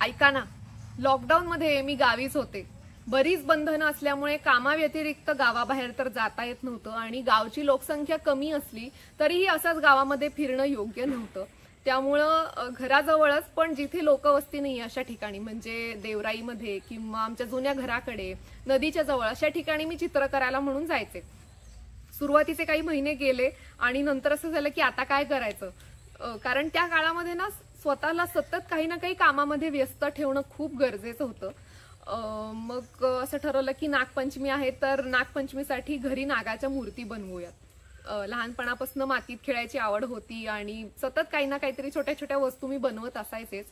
ऐका ना, लॉकडाऊन मध्ये मी गावीच होते. बरीच बंधनं असल्यामुळे कामाव्यतिरिक्त गावाबाहेर तर जाता येत नव्हतं आणि गावची लोकसंख्या कमी असली तरीही असंच गावामध्ये फिरणं योग्य नव्हतं. त्यामुळं घराजवळच पण जिथे लोकवस्ती नाही अशा ठिकाणी म्हणजे देवराईमध्ये किंवा आमच्या जुन्या घराकडे नदीच्या जवळ अशा ठिकाणी मी चित्र करायला म्हणून जायचे. सुरुवातीचे काही महिने गेले आणि नंतर असं झालं की आता काय करायचं, कारण त्या काळामध्ये ना स्वतःला सतत काही ना काही कामामध्ये व्यस्त ठेवणं खूप गरजेचं होतं. मग असं ठरवलं की नागपंचमी आहे तर नागपंचमीसाठी घरी नागाच्या मूर्ती बनवूयात. लहानपणापासून मातीत खेळायची आवड होती आणि सतत काही ना काहीतरी छोट्या छोट्या वस्तू मी बनवत असायचेच.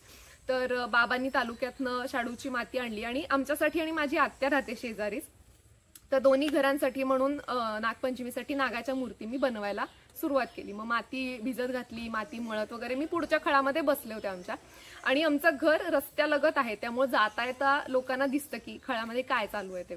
तर बाबांनी तालुक्यातनं शाडूची माती आणली आणि आमच्यासाठी आणि माझी आत्या राहते शेजारीच, तर दोन्ही घरांसाठी म्हणून नागपंचमीसाठी नागाच्या मूर्ती मी बनवायला सुरुवात केली. मग माती भिजत घातली, माती मळत वगैरे मी पुढच्या खळामध्ये बसले होते आमच्या. आणि आमचं घर रस्त्यालगत आहे त्यामुळे जाता येता लोकांना दिसतं की खळामध्ये काय चालू आहे ते.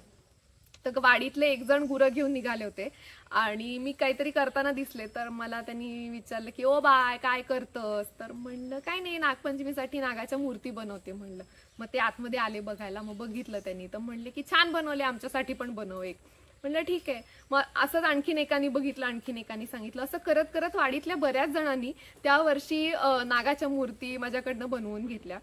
तर वाडीतले एक जण गुरं घेऊन निघाले होते आणि मी काहीतरी करताना दिसले तर मला त्यांनी विचारलं की ओ बाय काय करतस, तर म्हणलं काय नाही नागपंचमीसाठी नागाच्या मूर्ती बनवते म्हणलं. मग ते आतमध्ये आले बघायला, मग बघितलं त्यांनी तर म्हणले की छान बनवले, आमच्यासाठी पण बनव एक. म्हणलं ठीक आहे. मग असंच आणखीन एकाने बघितलं, आणखीन एकाने सांगितलं, असं करत करत वाडीतल्या बऱ्याच जणांनी त्या वर्षी नागाच्या मूर्ती माझ्याकडनं बनवून घेतल्या.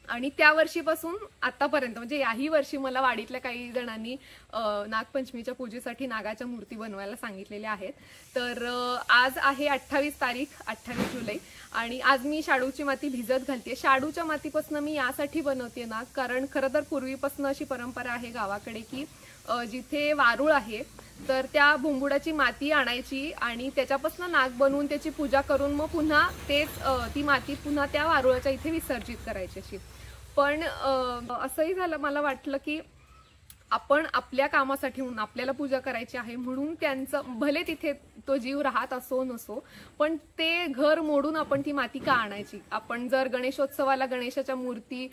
आणि त्या वर्षीपासून आतापर्यंत म्हणजे याही वर्षी मला वाडीतल्या काही जणांनी नागपंचमीच्या पूजेसाठी नागाच्या मूर्ती बनवायला सांगितलेल्या आहेत. तर आज आहे 28 तारीख, 28 जुलै आणि आज मी शाडूची माती भिजत घालते. शाडूच्या मातीपासून मी यासाठी बनवते ना, कारण खरं तर पूर्वीपासून अशी परंपरा आहे गावाकडे की जिथे वारुळ आहे तर त्या भुंबुडाची माती आणायची आणि त्याच्यापासून नाग बनवून त्याची पूजा करून मग पुन्हा तेच ती माती पुन्हा त्या वारुळाच्या इथे विसर्जित करायची अशी. पण असंही झालं, मला वाटलं की आपण आपल्या कामासाठी म्हणून आपल्याला पूजा करायची आहे म्हणून त्यांचं भले तिथे तो जीव राहत असो नसो पण ते घर मोडून आपण ती माती का आणायची. आपण जर गणेशोत्सवाला गणेशाच्या मूर्ती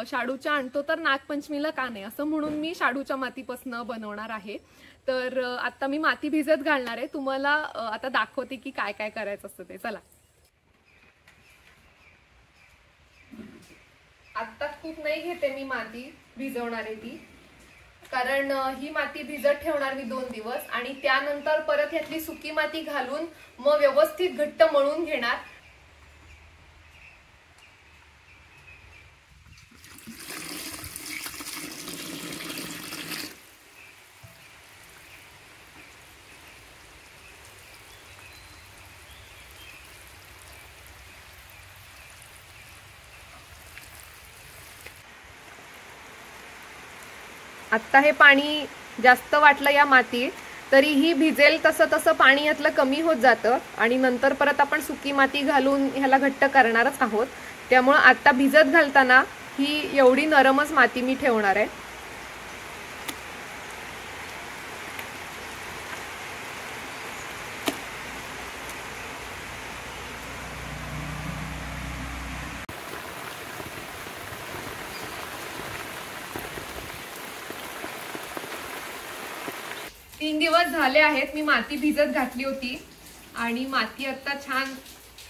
शाडूच्या आणतो तर नागपंचमीला का नाही, असं म्हणून मी शाडूच्या मातीपासून बनवणार आहे. तर आता मी माती भिजत घालणार आहे. तुम्हाला आता दाखवते की काय काय करायचं असतं ते. चला. आता खूप नाही घेते मी माती भिजवणार आहे ती, कारण ही माती भिजत ठेवणार मी 2 दिवस आणि त्यानंतर परत यातली सुकी माती घालून मग व्यवस्थित घट्ट मळून घेणार. आता हे पाणी जास्त वाटलं या मातीत तरीही भिजेल तसं तसं पाणी यातलं कमी होत जातं आणि नंतर परत आपण सुकी माती घालून ह्याला घट्ट करणारच आहोत. त्यामुळे आता भिजत घालताना ही एवढी नरमच माती मी ठेवणार आहे. तीन दिवस झाले आहेत मी माती भिजत घातली होती आणि माती आता छान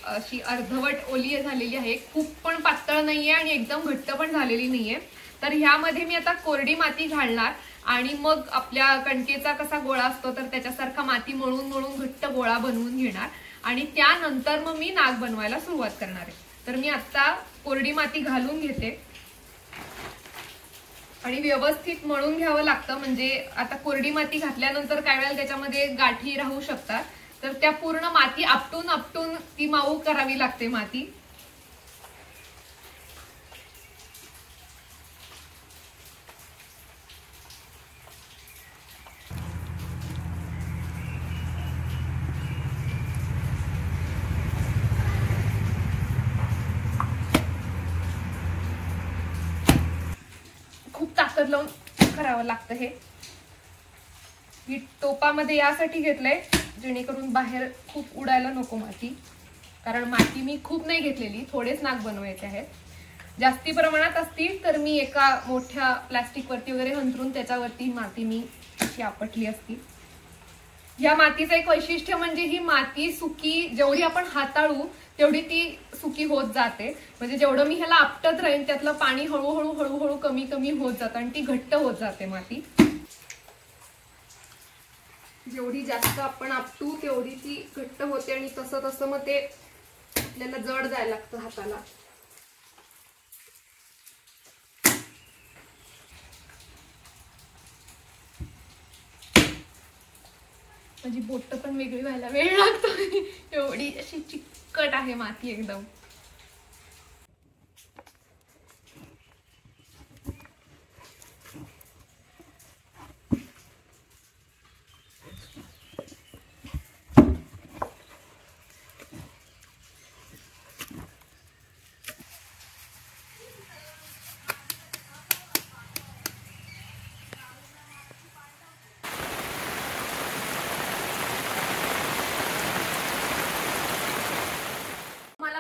अशी अर्धवट ओली झालेली आहे. खूप पण पातळ नाहीये आणि एकदम घट्ट पण झालेली नाहीये. तर ह्यामध्ये मी आता कोरडी माती घालणार आणि मग आपल्या कणकेचा कसा गोळा असतो तर त्याच्यासारखा माती मळून मळून घट्ट गोळा बनवून घेणार आणि त्यानंतर मग मी नाग बनवायला सुरुवात करणार आहे. तर मी आता कोरडी माती घालून घेते आणि व्यवस्थित मळून घ्यावं लागतं. म्हणजे आता कोरडी माती घातल्यानंतर काय वेळेला त्याच्यामध्ये गाठी राहू शकतात तर त्या पूर्ण माती आपटून आपटून ती माऊ करावी लागते माती. खूप ताकद लावून करावं लागतं हे. टोपामध्ये यासाठी घेतलंय जेणेकरून बाहेर खूप उडायला नको माती, कारण माती मी खूप नाही घेतलेली, थोडेच नाग बनवायचे आहेत. जास्ती प्रमाणात असतील तर मी एका मोठ्या प्लास्टिक वरती वगैरे हंतरून त्याच्यावरती माती मी अशी आपटली असती. या मातीचं एक वैशिष्ट्य म्हणजे ही माती सुकी जेवढी आपण हाताळू तेवढी ती सुकी होत जाते. म्हणजे जेवढं मी ह्याला आपटत राहीन त्यातलं पाणी हळूहळू हळूहळू कमी कमी होत जातं आणि ती घट्ट होत जाते माती. जेवढी जास्त आपण आपटू तेवढी ती घट्ट होते आणि तसं तसं मग ते आपल्याला जड जायला लागतं हाताला. माझी बोट पण वेगळी व्हायला वेळ लागतो एवढी अशी चिकट आहे माती एकदम.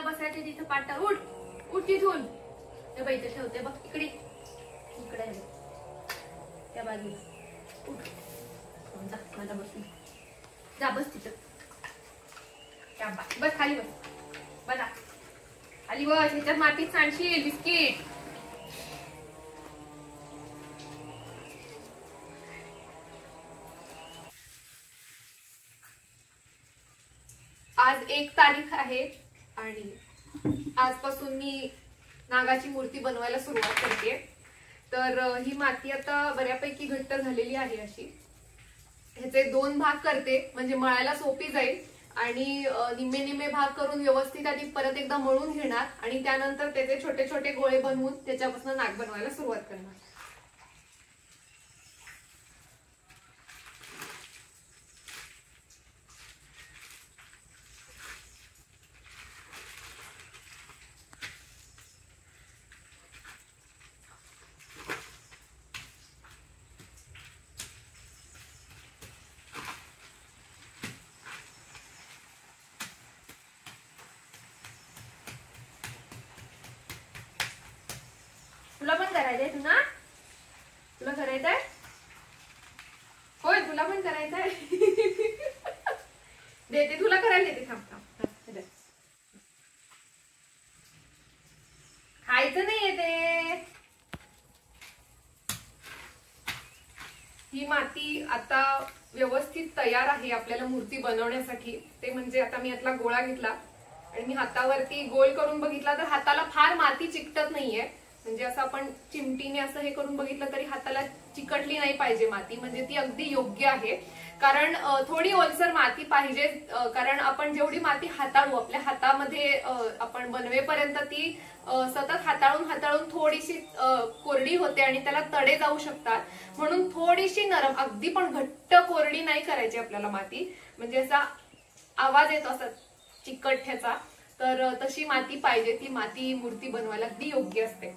बसायचे तिथे पाटा उठ उठ तिथून ते बाई ठेवते बघ इकडे इकडे त्या बाजूला उठ जा मला बसून जा बस तिथं त्या बस खाली बस बसा खाली बस. ह्याच्यात मातीत सांडशील बिस्किट. आज 1 तारीख आहे आणि आजपासून मी नागाची मूर्ती बनवायला सुरुवात करते. तर ही माती आता बऱ्यापैकी घट्ट झालेली आहे अशी. ह्याचे 2 भाग करते म्हणजे मळायला सोपी जाईल आणि निम्मे निम्मे भाग करून व्यवस्थित आधी परत एकदा मळून घेणार आणि त्यानंतर त्याचे छोटे छोटे गोळे बनवून त्याच्यापासून नाग बनवायला सुरुवात करणार. तुला पण करायचंय तुला तुला करायचंय होय तुला पण करायचंय देते तुला करायला देते. थांब थांब खायचं नाहीये ते. ही माती आता व्यवस्थित तयार आहे आपल्याला मूर्ती बनवण्यासाठी. ते म्हणजे आता मी यातला गोळा घेतला आणि मी हातावरती गोल करून बघितला तर हाताला फार माती चिकटत नाहीये. म्हणजे असं आपण चिमटीने असं हे करून बघितलं तरी हाताला चिकटली नाही पाहिजे माती. म्हणजे ती अगदी योग्य आहे. कारण थोडी ओलसर माती पाहिजे. कारण आपण जेवढी माती हाताळू आपल्या हातामध्ये आपण बनवेपर्यंत ती सतत हाताळून हाताळून थोडीशी कोरडी होते आणि त्याला तडे जाऊ शकतात. म्हणून थोडीशी नरम अगदी पण घट्ट कोरडी नाही करायची आपल्याला माती. म्हणजे असा आवाज येतो असा चिकटठ्याचा. तर तशी माती पाहिजे. ती माती मूर्ती बनवायला अगदी योग्य असते.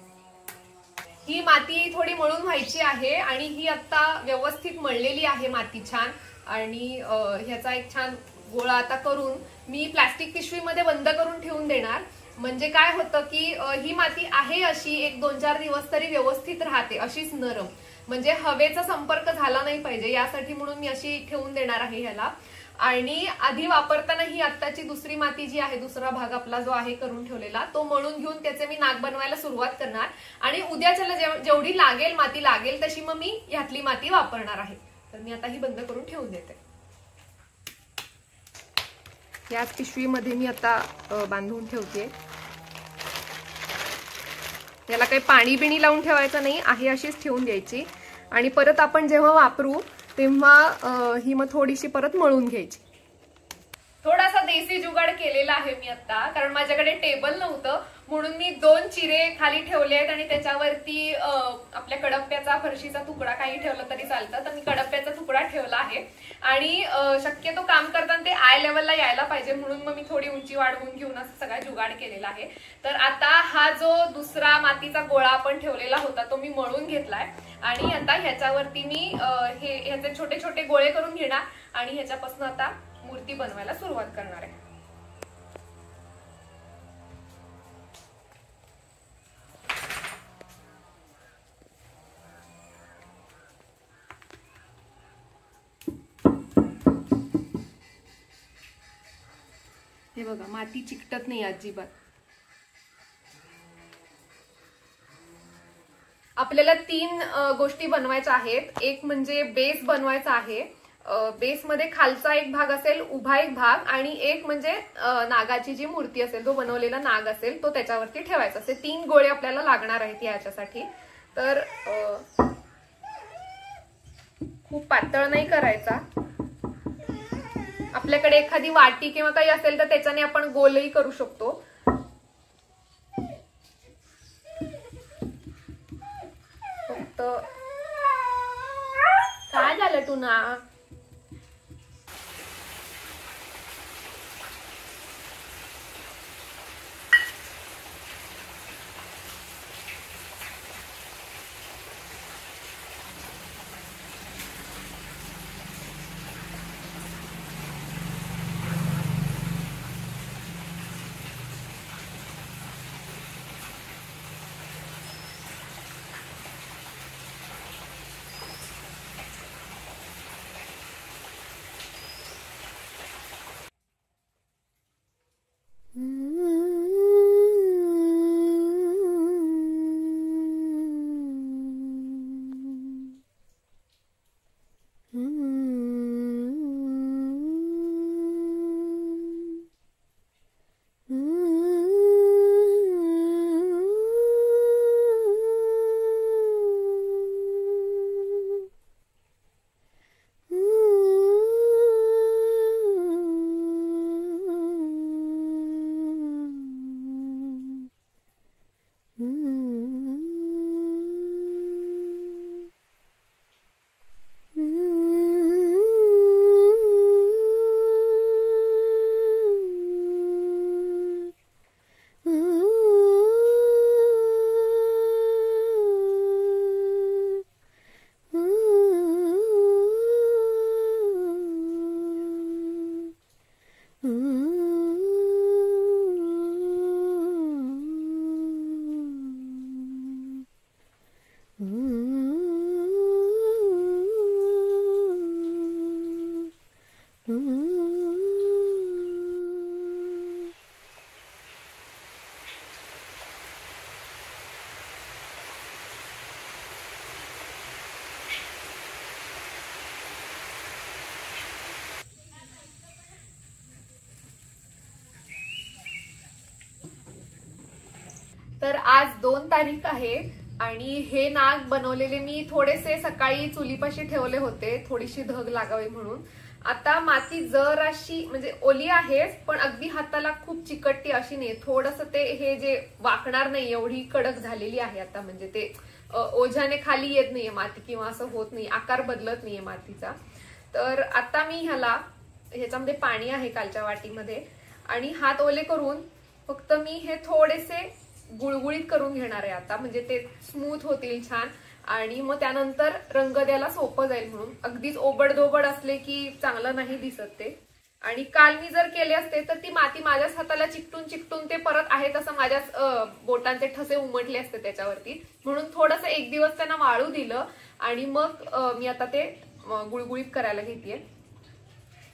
ही माती थोडी मळून व्हायची आहे आणि ही आता व्यवस्थित मळलेली आहे माती छान. आणि ह्याचा एक छान गोळा आता करून मी प्लास्टिक पिशवीमध्ये बंद करून ठेवून देणार. म्हणजे काय होतं की ही माती आहे अशी 1-2-4 दिवस तरी व्यवस्थित राहते अशीच नरम. म्हणजे हवेचा संपर्क झाला नाही पाहिजे यासाठी म्हणून मी अशी ठेवून देणार आहे ह्याला. आणि आधी वापरताना ही आत्ताची दुसरी माती जी आहे दुसरा भाग आपला जो आहे करून ठेवलेला तो मळून घेऊन त्याचे मी नाग बनवायला सुरुवात करणार. आणि उद्याच्याला जेवढी लागेल माती लागेल तशी मग मी ह्यातली माती वापरणार आहे. तर मी आता ही बंद करून ठेवून देते. याच पिशवीमध्ये मी आता बांधून ठेवते. याला काही पाणी बिणी लावून ठेवायचं नाही आहे अशीच ठेवून द्यायची. आणि परत आपण जेव्हा वापरू तेव्हा ही मग थोडीशी परत मळून घ्यायची. थोडासा देसी जुगाड केलेला आहे मी आता. कारण माझ्याकडे टेबल नव्हतं म्हणून मी 2 चिरे खाली ठेवले आहेत आणि त्याच्यावरती आपल्या कडप्प्याचा फरशीचा तुकडा काही ठेवला तरी चालतं. तर मी कडप्प्याचा तुकडा ठेवला आहे. आणि शक्यतो काम करताना ते आय लेवलला यायला पाहिजे म्हणून मग मी थोडी उंची वाढवून घेऊन असं सगळा जुगाड केलेला आहे. तर आता हा जो दुसरा मातीचा गोळा आपण ठेवलेला होता तो मी मळून घेतलाय. आणि आता ह्याच्यावरती मी ह्याचे छोटे छोटे गोळे करून घेणार आणि ह्याच्यापासून आता मूर्ती बनवायला सुरुवात करणार आहे. हे बघा, माती चिकटत नाही अजिबात. आपल्याला 3 गोष्टी बनवायच्या आहेत. एक म्हणजे बेस बनवायचा आहे. बेसमध्ये खालचा एक भाग असेल, उभा एक भाग, आणि एक म्हणजे नागाची जी मूर्ती असेल, जो बनवलेला नाग असेल तो त्याच्यावरती ठेवायचा. असे 3 गोळे आपल्याला लागणार आहेत याच्यासाठी. तर खूप पातळ नाही करायचा. आपल्याकडे एखादी वाटी किंवा काही असेल तर त्याच्याने आपण गोलही करू शकतो. फक्त काय झालं टुना? तर आज 2 तारीख आहे आणि हे नाग बनवलेले मी थोडेसे सकाळी चुलीपाशी ठेवले होते, थोडीशी धग लागावी म्हणून. आता माती जराशी म्हणजे ओली आहेच, पण अगदी हाताला खूप चिकटती अशी नाही. थोडंसं ते हे जे वाकणार नाही एवढी कडक झालेली आहे आता. म्हणजे ते ओझ्याने खाली येत नाहीये माती किंवा असं होत नाही, आकार बदलत नाहीये मातीचा. तर आता मी ह्याच्यामध्ये पाणी आहे कालच्या वाटीमध्ये, आणि हात ओले करून फक्त मी हे थोडेसे गुळगुळीत करून घेणार आहे आता. म्हणजे ते स्मूथ होतील छान, आणि मग त्यानंतर रंग द्यायला सोपं जाईल म्हणून. अगदीच ओबडधोबड असले की चांगलं नाही दिसत ते. आणि काल मी जर केले असते तर ती माती माझ्याच हाताला चिकटून चिकटून ते परत आहे तसं माझ्याच बोटांचे ठसे उमटले असते त्याच्यावरती. म्हणून थोडंसं 1 दिवस त्यांना वाळू दिलं आणि मग मी आता ते गुळगुळीत करायला घेतेय.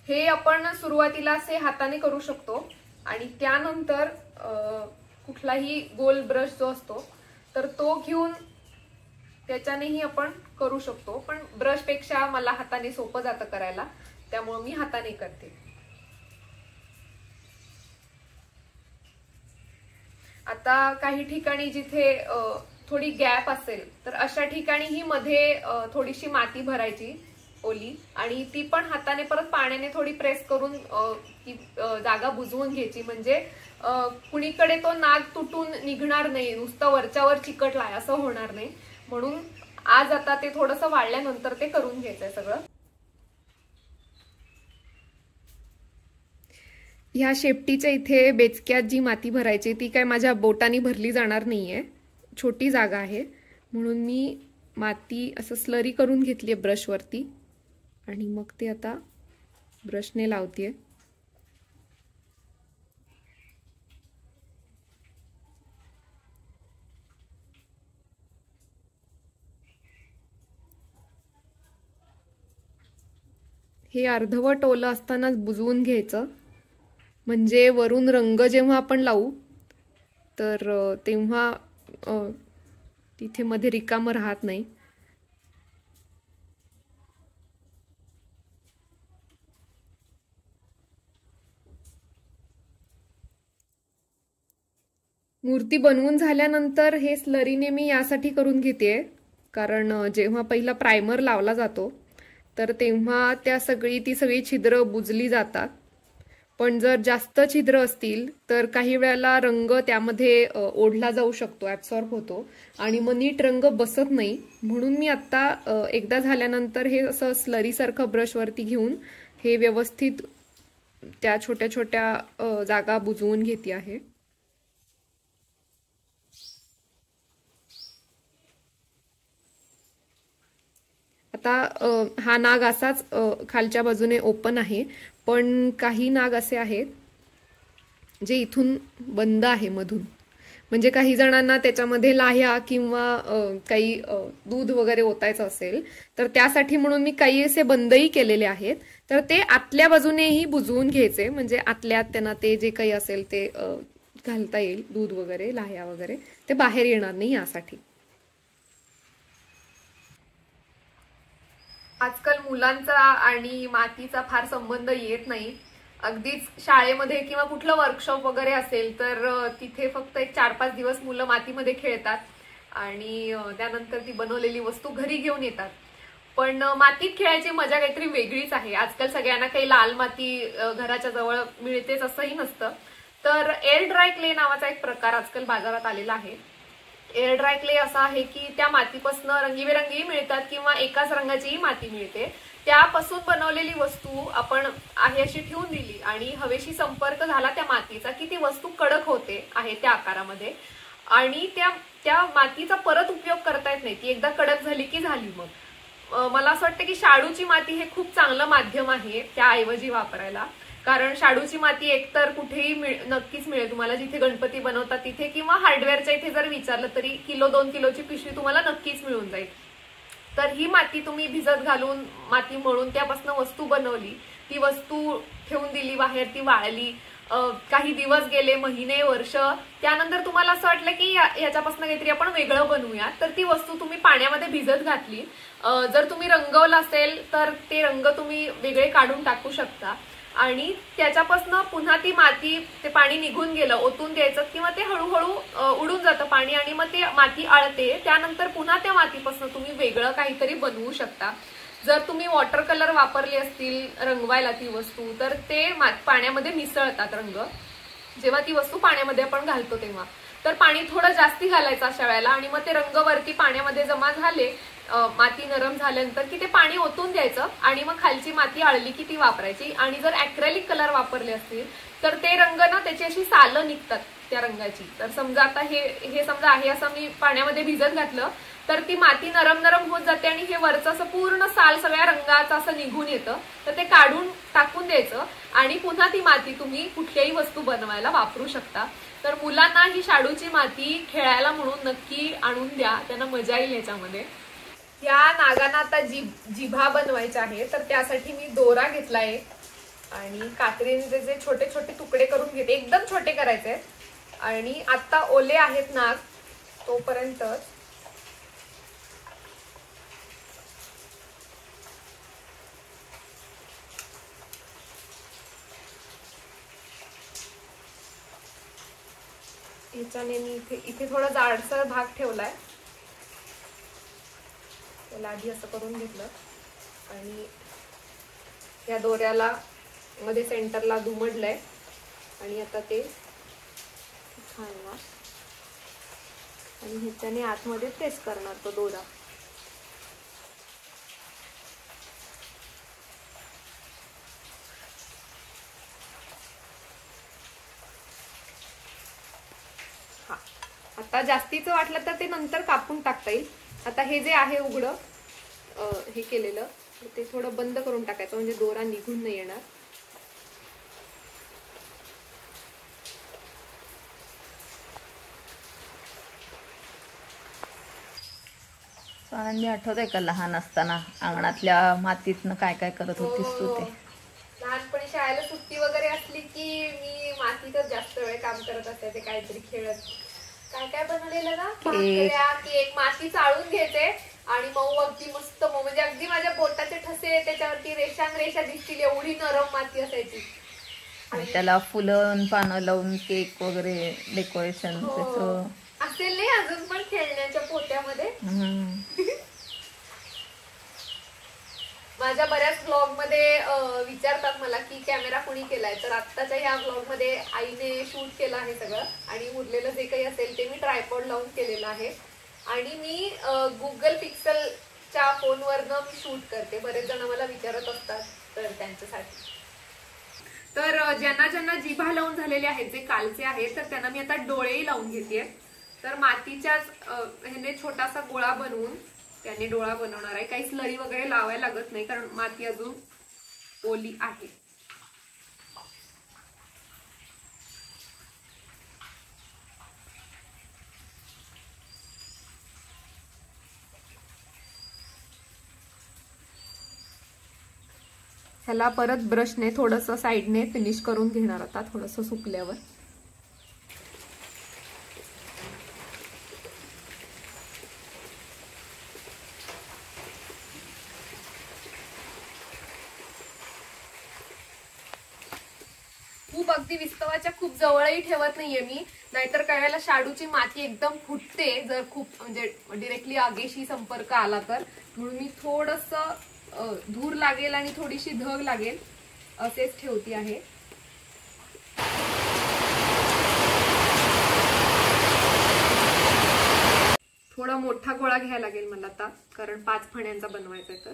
हे आपण सुरुवातीला असे हाताने करू शकतो, आणि त्यानंतर कुठलाही गोल ब्रश जो असतो तर तो घेऊन त्याच्यानेही आपण करू शकतो. पण ब्रश पेक्षा मला हाताने सोपं जातं करायला, त्यामुळे मी हाताने करते. आता काही ठिकाणी जिथे थोडी गॅप असेल तर अशा ठिकाणीही मध्ये थोडीशी माती भरायची ओली, आणि ती पण हाताने परत पाण्याने थोडी प्रेस करून ती जागा बुजवून घ्यायची. म्हणजे कुणीकडे तो नाग तुटून निघणार नाही, नुसतं वरच्यावर चिकटलाय असं होणार नाही. म्हणून आज आता ते थोडंसं वाळल्यानंतर ते करून घ्यायचंय सगळं. ह्या शेपटीच्या इथे बेचक्यात जी माती भरायची ती काय माझ्या बोटाने भरली जाणार नाहीये, छोटी जागा आहे. म्हणून मी माती असं स्लरी करून घेतलीये ब्रशवरती, आणि मग ते आता ब्रशने लावतेय. हे अर्धवट ओलं असतानाच बुजवून घ्यायचं. म्हणजे वरून रंग जेव्हा आपण लावू तर तेव्हा तिथे मध्ये रिकामं राहत नाही. मूर्ती बनवून झाल्यानंतर हे स्लरीने मी यासाठी करून घेते, कारण जेव्हा पहिला प्रायमर लावला जातो तर तेव्हा ती सगळी छिद्र बुजली जातात. पण जर जास्त छिद्र असतील तर काही वेळेला रंग त्यामध्ये ओढला जाऊ शकतो, ॲब्सॉर्ब होतो आणि मग नीट रंग बसत नाही. म्हणून मी आता एकदा झाल्यानंतर हे असं स्लरीसारखं ब्रशवरती घेऊन हे व्यवस्थित त्या छोट्या छोट्या जागा बुजवून घेते आहे. आता हा नाग असाच खालच्या बाजूने ओपन आहे, पण काही नाग असे आहेत जे इथून बंद आहे मधून. म्हणजे काही जणांना त्याच्यामध्ये लाह्या किंवा काही दूध वगैरे ओतायचं असेल तर त्यासाठी म्हणून मी काही असे बंदही केलेले आहेत. तर ते आतल्या बाजूनेही बुजवून घ्यायचे, म्हणजे आतल्यात त्यांना ते जे काही असेल ते घालता येईल, दूध वगैरे लाह्या वगैरे ते बाहेर येणार नाही यासाठी. आजकाल मुलांचा आणि मातीचा फार संबंध येत नाही. अगदीच शाळेमध्ये किंवा कुठलं वर्कशॉप वगैरे असेल तर तिथे फक्त एक 4-5 दिवस मुलं मातीमध्ये खेळतात आणि त्यानंतर ती बनवलेली वस्तू घरी घेऊन येतात. पण मातीत खेळायची मजा काहीतरी वेगळीच आहे. आजकाल सगळ्यांना काही लाल माती घराच्या जवळ मिळतेच असंही नसतं. तर एअर ड्राय क्ले नावाचा एक प्रकार आजकाल बाजारात आलेला आहे. एअर ड्राय क्ले असा आहे की त्या मातीपासून रंगीबेरंगी मिळतात किंवा एकाच रंगाचीही माती मिळते. त्यापासून बनवलेली वस्तू आपण आहे अशी ठेवून दिली आणि हवेशी संपर्क झाला त्या मातीचा की ती वस्तू कडक होते आहे त्या आकारामध्ये आणि त्या मातीचा परत उपयोग करता येत नाही. ती एकदा कडक झाली की झाली. मग मला असं वाटतं की शाडूची माती हे खूप चांगलं माध्यम आहे त्याऐवजी वापरायला. कारण शाडूची माती एकतर कुठेही नक्कीच मिळेल तुम्हाला, जिथे गणपती बनवतात तिथे किंवा हार्डवेअरच्या इथे जर विचारलं तरी 1-2 किलोची पिशवी तुम्हाला नक्कीच मिळून जाईल. तर ही माती तुम्ही भिजत घालून माती मळून त्यापासून वस्तू बनवली, ती वस्तू ठेवून दिली बाहेर, ती वाळली, काही दिवस गेले, महिने, वर्ष, त्यानंतर तुम्हाला असं वाटलं की याच्यापासून काहीतरी आपण वेगळं बनवूया, तर ती वस्तू तुम्ही पाण्यामध्ये भिजत घातली. जर तुम्ही रंगवलं असेल तर ते रंग तुम्ही वेगळे काढून टाकू शकता आणि त्याच्यापासून पुन्हा ती माती, ते पाणी निघून गेलं, ओतून द्यायचं किंवा ते हळूहळू उडून जातं पाणी आणि मग ते माती आळते. त्यानंतर पुन्हा त्या मातीपासून तुम्ही वेगळं काहीतरी बनवू शकता. जर तुम्ही वॉटर कलर वापरले असतील रंगवायला ती वस्तू तर ते पाण्यामध्ये मिसळतात रंग, जेव्हा ती वस्तू पाण्यामध्ये आपण घालतो तेव्हा. तर पाणी थोडं जास्ती घालायचं अशा वेळेला आणि मग ते रंग वरती पाण्यामध्ये जमा झाले, माती नरम झाल्यानंतर की ते पाणी ओतून द्यायचं आणि मग खालची माती आळली की ती वापरायची. आणि जर ॲक्रेलिक कलर वापरले असतील तर ते रंग ना त्याची अशी सालं निघतात त्या रंगाची. तर समजा आता हे समजा आहे असं मी पाण्यामध्ये भिजत घातलं तर ती माती नरम होत जाते आणि हे वरचं असं पूर्ण साल सगळ्या रंगाचं असं निघून येतं. तर ते काढून टाकून द्यायचं आणि पुन्हा ती माती तुम्ही कुठल्याही वस्तू बनवायला वापरू शकता. तर मुलांना ही शाडूची माती खेळायला म्हणून नक्की आणून द्या, त्यांना मजा येईल याच्यामध्ये. या नागांना आता जिभा बनवायच्या आहे, तर त्यासाठी मी दोरा घेतलाय आणि कात्रीने जे छोटे छोटे तुकडे करून घेते, एकदम छोटे करायचे. आणि आता ओले आहेत नाग तोपर्यंत ह्याच्याने मी इथे थोडा जाडसर भाग ठेवलाय, त्याला आधी असं करून घेतलं आणि या दोऱ्याला मध्ये सेंटरला दुमडलंय आणि आता ते घालणार आणि ह्याच्याने आतमध्ये प्रेस करणार तो दोरा. हा, आता जास्तीचं वाटलं तर ते नंतर कापून टाकता येईल. आता हे जे आहे उघडं हे केलेलं ते थोडं बंद करून टाकायचं, म्हणजे दोरा निघून नाही येणार. आनंदी, आठवतंय का लहान असताना अंगणातल्या मातीतनं काय काय करत होतीस तू? ते लहानपणी शाळेला सुट्टी वगैरे असली की मी मातीतच जास्त वेळ काम करत असते, ते काहीतरी खेळत. काय काय बनवलेलं ना, भाकऱ्या, केक, माती चाळून घ्यायचे आणि मऊ अगदी मस्त मऊ, म्हणजे अगदी माझ्या बोटाचे ठसे त्याच्यावरती रेषा दिसतील एवढी नरम माती असायची. त्याला फुलं पानं लावून केक वगैरे डेकोरेशन त्याचं असेल नाही अजून पण खेळण्याच्या पोत्यामध्ये. माझ्या बऱ्याच ब्लॉग मध्ये विचारतात मला की कॅमेरा कोणी केलाय, तर आत्ताच्या ह्या ब्लॉग मध्ये आईने शूट केलं आहे सगळं, आणि उरलेलं जे काही असेल ते मी ट्रायपॉड लावून केलेलं आहे. आणि मी गुगल पिक्सलच्या फोनवरनं मी शूट करते. बरेच जण मला विचारत असतात तर त्यांच्यासाठी. तर ज्यांना ज्यांना जिभा लावून झालेले आहेत, जे कालचे आहेत, तर त्यांना मी आता डोळेही लावून घेतेय. तर मातीच्याच ह्याने छोटासा गोळा बनवून त्याने डोळा बनवणार आहे. काही स्लरी वगैरे लावायला लागत नाही कारण माती अजून ओली आहे. ह्याला परत ब्रशने थोडस साईडने फिनिश करून घेणार आता, थोडस सुकल्यावर. खूप अगदी विस्तवाच्या खूप जवळही ठेवत नाहीये मी, नाहीतर काही वेळेला शाडूची माती एकदम फुटते जर खूप म्हणजे डिरेक्टली आगेशी संपर्क आला तर. म्हणून मी थोडस धूर लागेल आणि थोडीशी धग लागेल असेच ठेवती आहे. थोडा मोठा गोळा घ्यायला लागेल मला आता, कारण 5 फण्यांचा बनवायचा आहे. तर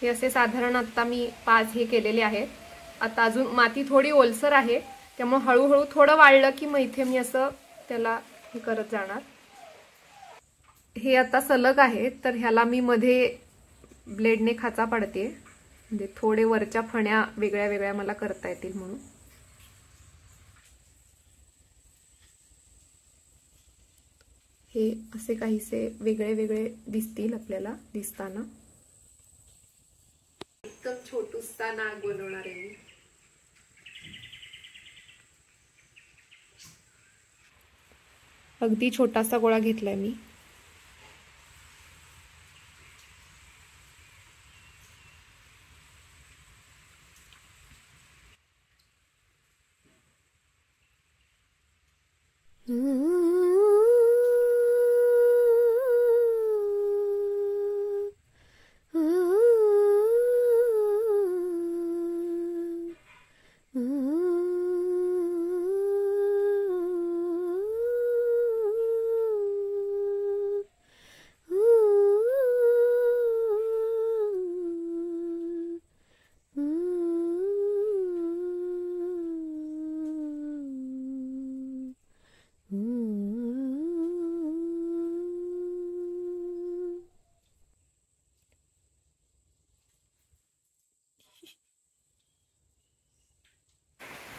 हे असे साधारण आता मी 5 हे केलेले आहेत. आता अजून माती थोडी ओलसर आहे, त्यामुळे हळूहळू थोडं वाळलं की मग इथे मी असं त्याला हे करत जाणार. हे आता सलग आहे, तर ह्याला मी मध्ये ब्लेडने खाचा पाडते, म्हणजे थोडे वरच्या फण्या वेगळ्या वेगळ्या मला करता येतील म्हणून. हे असे काहीसे वेगळे वेगळे दिसतील आपल्याला दिसताना. एकदम छोटूसा नाग बनवणार आहे मी. अगदी छोटासा गोळा घेतलाय मी.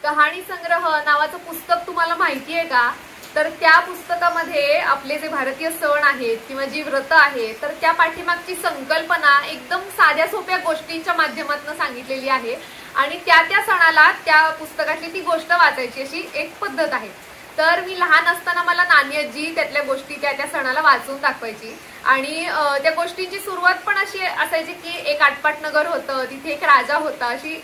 कहाणी संग्रह नावाचं पुस्तक तुम्हाला माहिती आहे का? तर त्या पुस्तकामध्ये आपले जे भारतीय सण आहेत किंवा जी व्रत आहेत, तर त्या पाठीमागची संकल्पना एकदम साध्या सोप्या गोष्टींच्या माध्यमातून सांगितलेली आहे. आणि त्या सणाला त्या पुस्तकातली ती गोष्ट वाचायची अशी एक पद्धत आहे. तर मी लहान असताना मला नानी आजी त्यातल्या गोष्टी त्या सणाला वाचून दाखवायची. आणि त्या गोष्टींची सुरुवात पण अशी असायची की एक आटपाट नगर होतं, तिथे एक राजा होता, अशी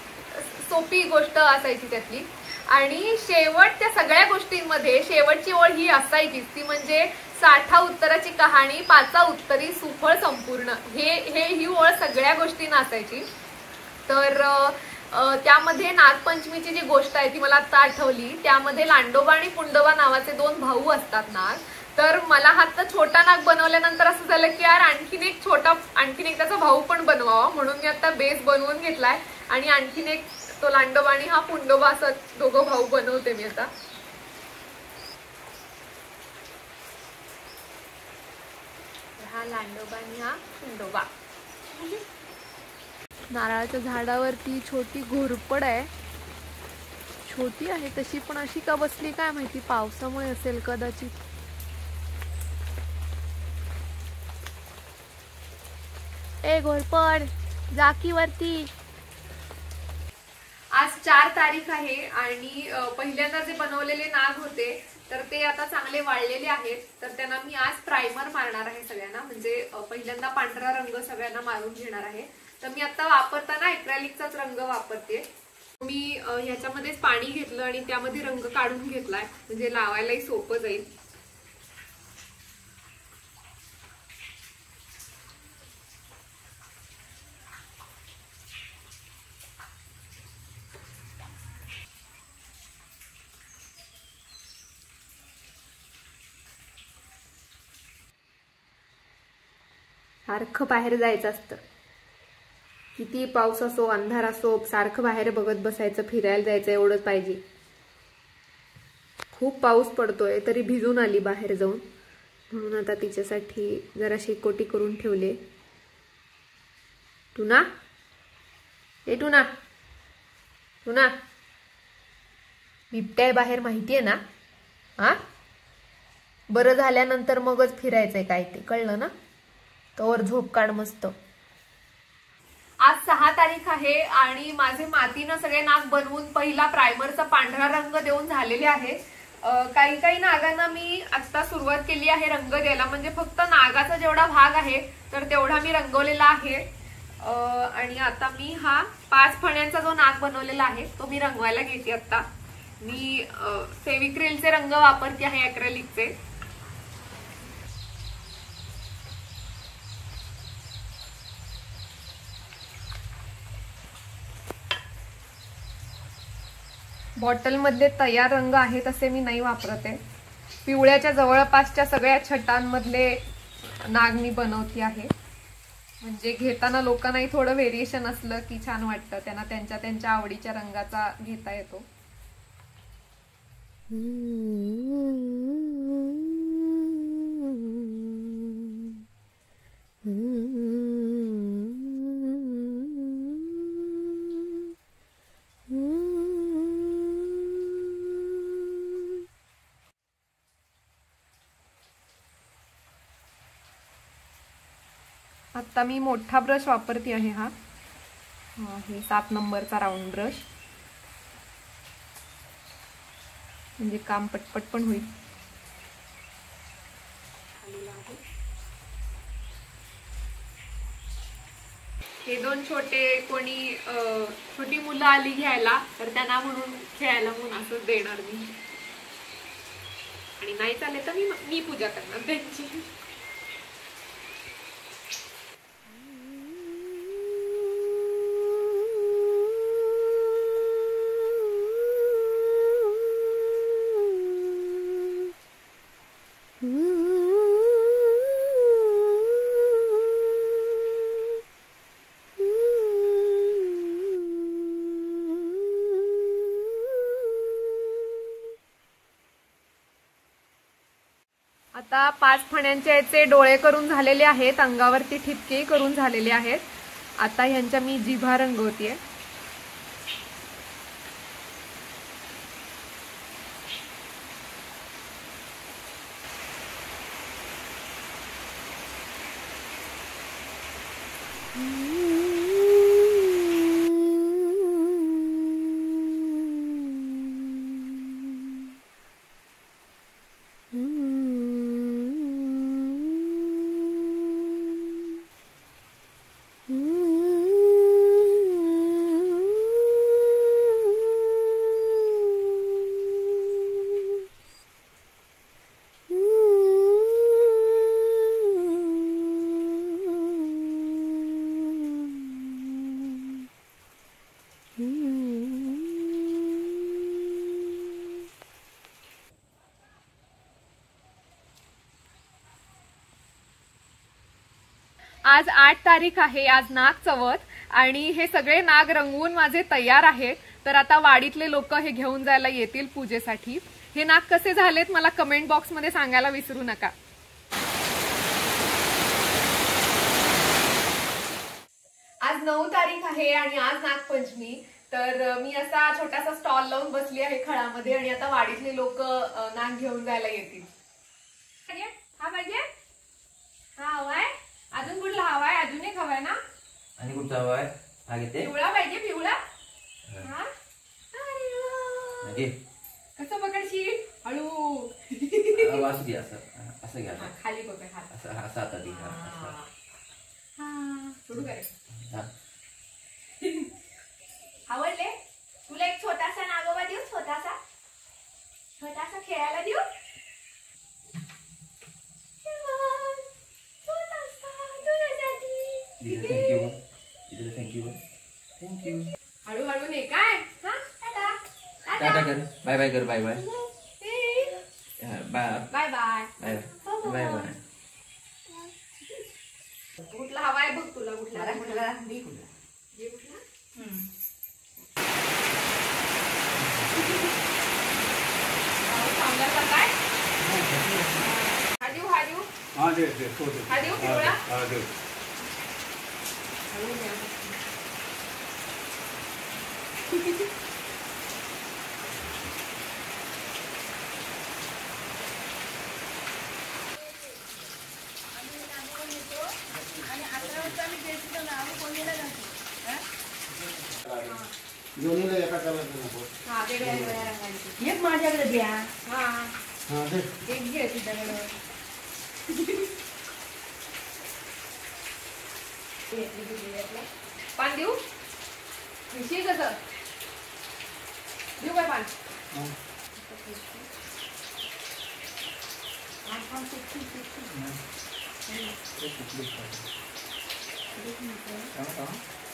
सोपी गोष्ट असायची त्यातली. आणि शेवट त्या सगळ्या गोष्टींमध्ये शेवटची ओळ ही असायची, ती म्हणजे 60 उत्तराची कहाणी 5 उत्तरी सुफळ संपूर्ण. ही ओळ सगळ्या गोष्टींना असायची. तर त्यामध्ये नागपंचमीची जी गोष्ट आहे ती मला आता आठवली. त्यामध्ये लांडोबा आणि पुंडोबा नावाचे 2 भाऊ असतात नाग. तर मला हा छोटा नाग बनवल्यानंतर असं झालं की यार आणखीन एक त्याचा भाऊ पण बनवावा, म्हणून मी आता बेस बनवून घेतलाय आणि आणखीन एक तो लांडोबा आणि हा पुंडोबा असं 2 भाऊ बनवते मी आता. हा लांडोबा आणि हा पुंडोबा. नारळाच्या झाडावरती छोटी घोरपड आहे, छोटी आहे तशी, पण अशी का बसली काय माहिती, पावसामुळे असेल कदाचित. ए घोरपड जाकी वरती. आज 4 तारीख आहे आणि पहिल्यांदा जे बनवलेले नाग होते तर ते आता चांगले वाळलेले आहेत. तर त्यांना मी आज प्रायमर मारणार आहे सगळ्यांना, म्हणजे पहिल्यांदा पांढरा रंग सगळ्यांना मारून घेणार आहे. तर मी आता वापरताना ॲक्रेलिकचाच रंग वापरते. मी ह्याच्यामध्येच पाणी घेतलं आणि त्यामध्ये रंग काढून घेतलाय, म्हणजे लावायलाही सोपं जाईल. सारखं बाहेर जायचं असतं, किती पाऊस असो अंधार असो सारखं बाहेर बघत बसायचं, फिरायला जायचं एवढंच पाहिजे. खूप पाऊस पडतोय तरी भिजून आली बाहेर जाऊन, म्हणून आता तिच्यासाठी जरा शेकोटी करून ठेवले. टुना, ए टुना, टुना, बिबट्या बाहेर माहितीये ना? हा, बरं झाल्यानंतर मगच फिरायचंय काय ते कळलं ना? तोवर झोप काढ मस्त. आज 6 तारीख आहे आणि माझे मातीनं सगळे नाग बनवून पहिला प्रायमरचा पांढरा रंग देऊन झालेले आहे. काही काही नागांना मी आता सुरुवात केली आहे रंग द्यायला, म्हणजे फक्त नागाचा जेवढा भाग आहे तर तेवढा मी रंगवलेला आहे. आणि आता मी हा 5 फण्यांचा जो नाग बनवलेला आहे तो मी रंगवायला घेते. आता मी फेविक्रिलचे रंग वापरते आहे, ॲक्रेलिकचे. बॉटल मधले तयार रंग आहे तसे मी नाही वापरते. पिवळ्याच्या जवळपासच्या सगळ्या छटांमधले नाग मी बनवते आहे, म्हणजे घेताना लोकांनाही थोडं व्हेरिएशन असलं की छान वाटतं, त्यांना त्यांच्या त्यांच्या आवडीच्या रंगाचा घेता येतो. आता मी मोठा ब्रश वापरते आहे, हा हे 7 नंबरचा राऊंड ब्रश, म्हणजे काम पटपट पण होईल. हे 2 छोटे कोणी छोटी मुलं आली घ्यायला तर त्यांना म्हणून खेळायला म्हणून असं देणार मी, आणि नाही चालेल तर मी पूजा करणार त्यांची. आता 5 फण्यांचे याचे डोळे करून झालेले आहेत, अंगावरती ठिपके करून झालेले आहेत. आता ह्यांच्या मी जिभा रंगवतीये. आज 8 तारीख आहे, आज नाग चवथ, आणि हे सगळे नाग रंगवून माझे तयार आहेत. तर आता वाडीतले लोक हे घेऊन जायला येतील पूजेसाठी. हे नाग कसे झालेत मला कमेंट बॉक्स मध्ये सांगायला विसरू नका. आज आज 9 तारीख आहे आणि आज नागपंचमी. तर मी असा छोटासा स्टॉल लावून बसली आहे खळामध्ये आणि आता वाडीतले लोक नाग घेऊन जायला येतील. हा पाहिजे, हा हवाय, अजून कुठला हवाय, अजून एक हवाय ना, आणि कुठचा हवाय, हा घेते पिवळा पाहिजे, पिवळा. हा कसं पकडशील, हळू असं घ्या, असं घ्या, खाली पकड, हात असं असं आता दे. सुरू करे. आवडले तुला? एक छोटासा नागोबा देऊ, छोटासा छोटासा खेळायला देऊ. थँक्यू. हळूहळू नाही काय. टाटा कर, बाय बाय कर, bye bye bye bye bye bye bye bye. कुठला हवाय बघ तुला, कुठला कुठला काय हा देऊ, हा देऊ, हा देऊ पिवळा. एक माझ्याकडे द्या. एक घे तुझ्याकडे. पान देऊ, विषय कसं देऊ काय पान.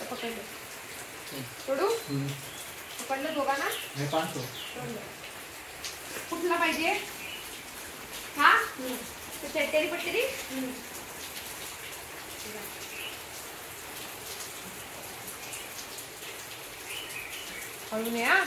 पकडलं सोडू, पकडलं दोघांना. कुठला पाहिजे, हा चटरी पट्टेरी. हळू नये हा.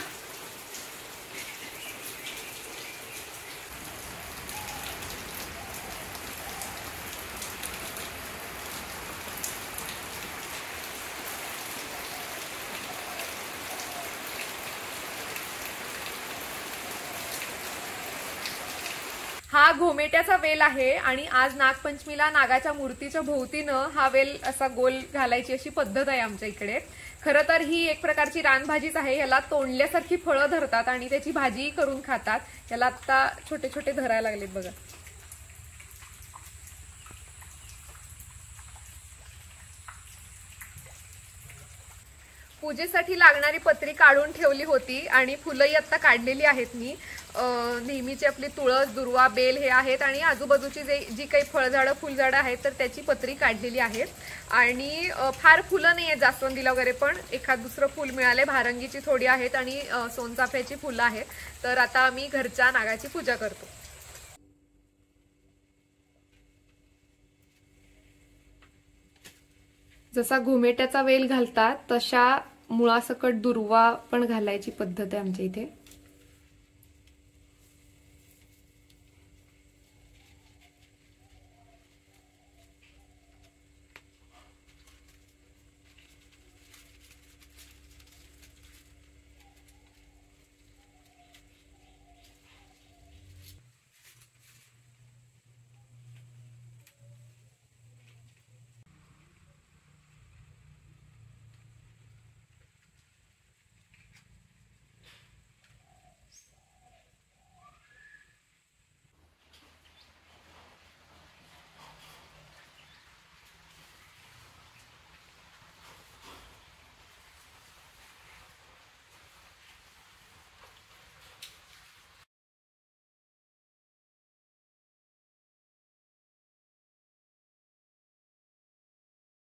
हा घोमेट्याचा वेल आहे आणि आज नागपंचमीला नागाच्या मूर्तीच्या भोवतीनं हा वेल असा गोल घालायची अशी पद्धत आहे आमच्या इकडे. खरं तर ही एक प्रकारची रानभाजीच आहे. याला तोंडल्यासारखी फळं धरतात आणि त्याची भाजी करून खातात. याला आता छोटे छोटे धरायला लागलेत बघा. पूजेसाठी लागणारी पत्री काढून ठेवली होती आणि फुलंही आता काढलेली आहेत मी. नेहमीची आपली तुळस, दुर्वा, बेल हे आहेत आणि आजूबाजूची जी काही फळझाडं, फुलझाडं आहेत तर त्याची पत्री काढलेली आहेत. आणि फार फुलं नाही आहेत जास्वंदीला वगैरे, पण एखाद दुसरं फुल मिळाले. भारंगीची थोडी आहेत आणि सोनचाफ्याची फुलं आहेत. तर आता आम्ही घरच्या नागाची पूजा करतो. जसा घुमेट्याचा वेल घालतात तशा मुळासकट दुर्वा पण घालायची पद्धत आहे आमच्या इथे.